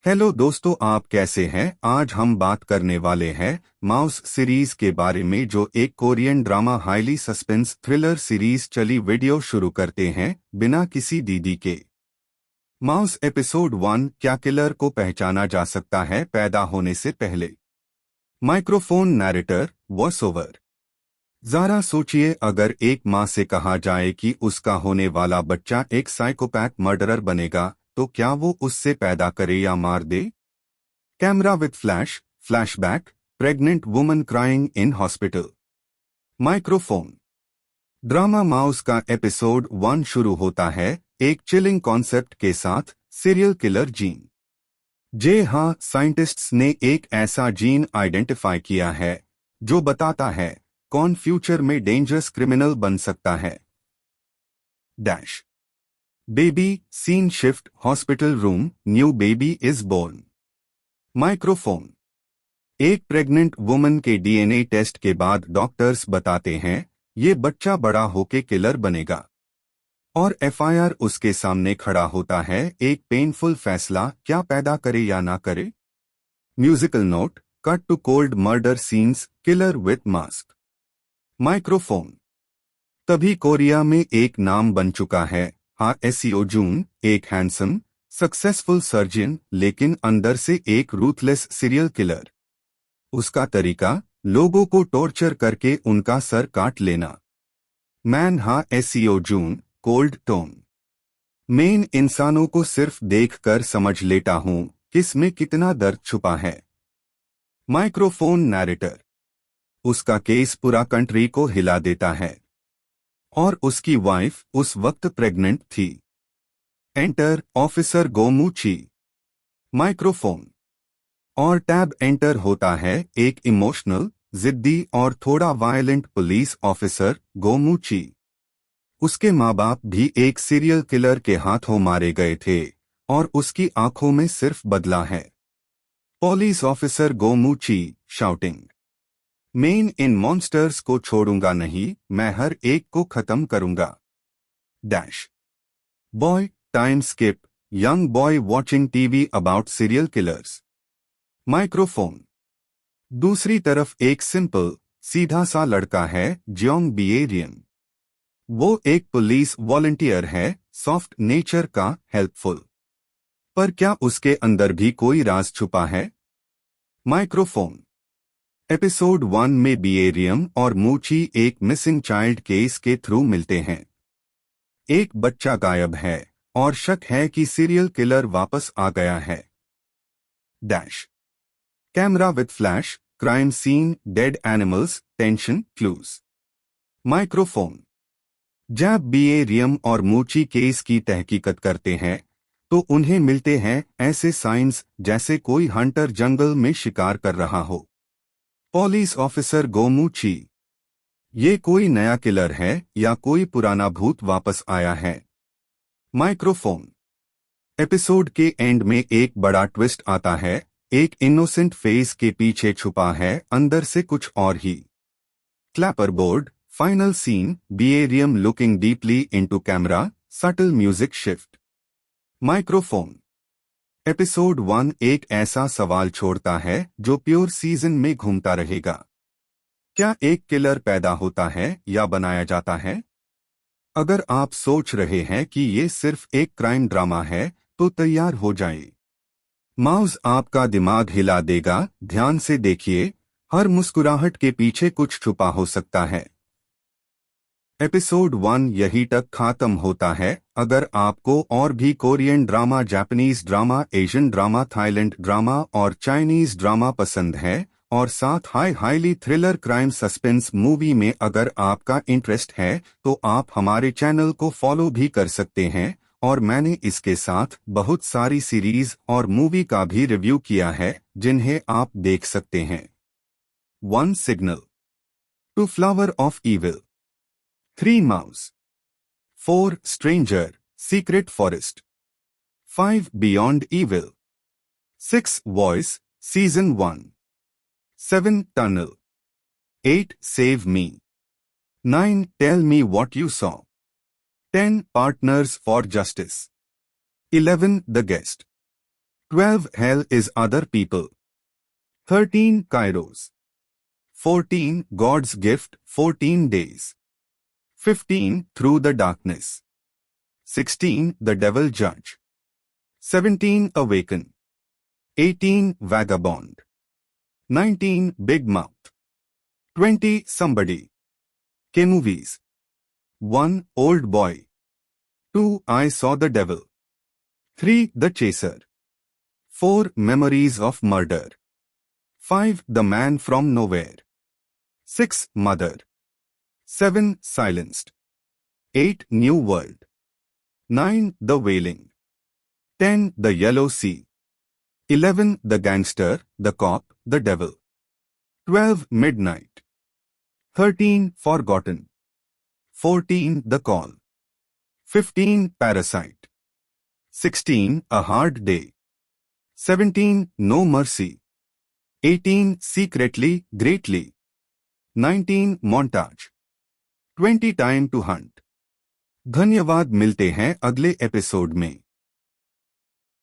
Hello दोस्तों, आप कैसे हैं। आज हम बात करने वाले हैं माउस सीरीज के बारे में, जो एक Korean drama highly suspense thriller series. चली वीडियो शुरू करते हैं बिना किसी डीडी के। Mouse episode 1। क्या किलर को पहचाना जा सकता है पैदा होने से पहले? Microphone narrator voice over. जरा सोचिए, अगर एक माँ से कहा जाए कि उसका होने वाला बच्चा एक साइकोपैथ मर्डरर बनेगा, तो क्या वो उससे पैदा करे या मार दे? Camera with flash, flashback, pregnant woman crying in hospital. Microphone. Drama mouse का एपिसोड 1 शुरू होता है एक चिलिंग कॉन्सेप्ट के साथ, सीरियल किलर जीन। जे हाँ, साइंटिस्ट्स ने एक ऐसा जीन आइडेंटिफाई किया है जो बताता है कौन फ्यूचर में डेंजरस क्रिमिनल बन सकता है। Dash. Baby scene shift, hospital room, new baby is born. Microphone. एक प्रेग्नेंट वुमन के डीएनए टेस्ट के बाद डॉक्टर्स बताते हैं ये बच्चा बड़ा होके किलर बनेगा, और एफआईआर उसके सामने खड़ा होता है। एक पेनफुल फैसला, क्या पैदा करे या ना करे। Musical note, cut to cold murder scenes, killer with mask. Microphone. तभी कोरिया में एक नाम बन चुका है। हा एसियो जून एक हैंडसम सक्सेसफुल सर्जन, लेकिन अंदर से एक रूथलेस सीरियल किलर। उसका तरीका, लोगों को टॉर्चर करके उनका सर काट लेना। मैन हा एसियो जून कोल्ड टोन। मेन इंसानों को सिर्फ देखकर समझ लेता हूं किस में कितना दर्द छुपा है। Microphone narrator. उसका केस पूरा कंट्री को हिला देता है, और उसकी वाइफ उस वक्त प्रेग्नेंट थी। Enter officer Gomuchi. माइक्रोफोन। और टैब एंटर होता है एक इमोशनल, जिद्दी और थोड़ा वायलेंट पुलिस ऑफिसर, गोमूची। उसके माँ बाप भी एक सीरियल किलर के हाथों मारे गए थे, और उसकी आंखों में सिर्फ बदला है। पुलिस ऑफिसर गोमूची शाउटिंग, मेन इन मॉन्स्टर्स को छोड़ूंगा नहीं, मैं हर एक को खत्म करूंगा। Dash. Boy time skip, young boy watching TV about serial killers. Microphone. दूसरी तरफ एक सिंपल, सीधा सा लड़का है, जियोंग बिएरियन। वो एक पुलिस वॉलंटियर है, सॉफ्ट नेचर का, हेल्पफुल। पर क्या उसके अंदर भी कोई राज छुपा है? माइक्रोफोन। एपिसोड 1 में बिएरियम और मूची एक मिसिंग चाइल्ड केस के थ्रू मिलते हैं। एक बच्चा गायब है, और शक है कि सीरियल किलर वापस आ गया है। Dash. Camera with flash, crime scene, dead animals, tension, clues. Microphone. जब बिएरियम और मूची केस की तहकीकत करते हैं, तो उन्हें मिलते हैं ऐसे साइंस जैसे कोई हंटर जंगल में शिकार कर रहा हो। Police officer Gomuchi. ये कोई नया किलर है या कोई पुराना भूत वापस आया है? माइक्रोफोन। एपिसोड के एंड में एक बड़ा ट्विस्ट आता है। एक इनोसेंट फेस के पीछे छुपा है अंदर से कुछ और ही। क्लैपर बोर्ड, फाइनल सीन, बिएरियम looking deeply into camera, subtle music shift. Microphone. Episode 1 एक ऐसा सवाल छोड़ता है जो प्योर सीजन में घूमता रहेगा। क्या एक किलर पैदा होता है या बनाया जाता है? अगर आप सोच रहे हैं कि ये सिर्फ एक क्राइम ड्रामा है, तो तैयार हो जाएं। माउस आपका दिमाग हिला देगा। ध्यान से देखिए, हर मुस्कुराहट के पीछे कुछ छुपा हो सकता है। एपिसोड 1 यहीं तक खत्म होता है। अगर आपको और भी Korean drama, Japanese drama, Asian drama, Thailand drama और चाइनीज ड्रामा पसंद है, और साथ highly thriller crime suspense movie में अगर आपका इंटरेस्ट है, तो आप हमारे चैनल को फॉलो भी कर सकते हैं। और मैंने इसके साथ बहुत सारी सीरीज और मूवी का भी रिव्यू किया है, जिन्हें आप देख सकते हैं। 1 signal, 2 flower of evil, 3 mouse, 4 stranger, secret forest, 5 beyond evil, 6 voice, season 1, 7 tunnel, 8 save me, 9 tell me what you saw, 10 partners for justice, 11 the guest. 12 hell is other people. 13 kairos. 14 God's gift 14 days. 15 through the darkness. 16 the devil judge. 17 awaken. 18 vagabond. 19 big mouth. 20 somebody. K movies. 1 old boy. 2 I saw the devil. 3 the chaser. 4 memories of murder. 5 the man from nowhere. 6 mother. 7 silenced. 8 new world. 9 the wailing. 10 the yellow sea. 11 the gangster, the cop, the devil. 12 midnight. 13 forgotten. 14 the call. 15 parasite. 16 a hard day. 17 no mercy. 18 secretly, greatly. 19 montage. 20 time to hunt. धन्यवाद, मिलते हैं अगले episode में।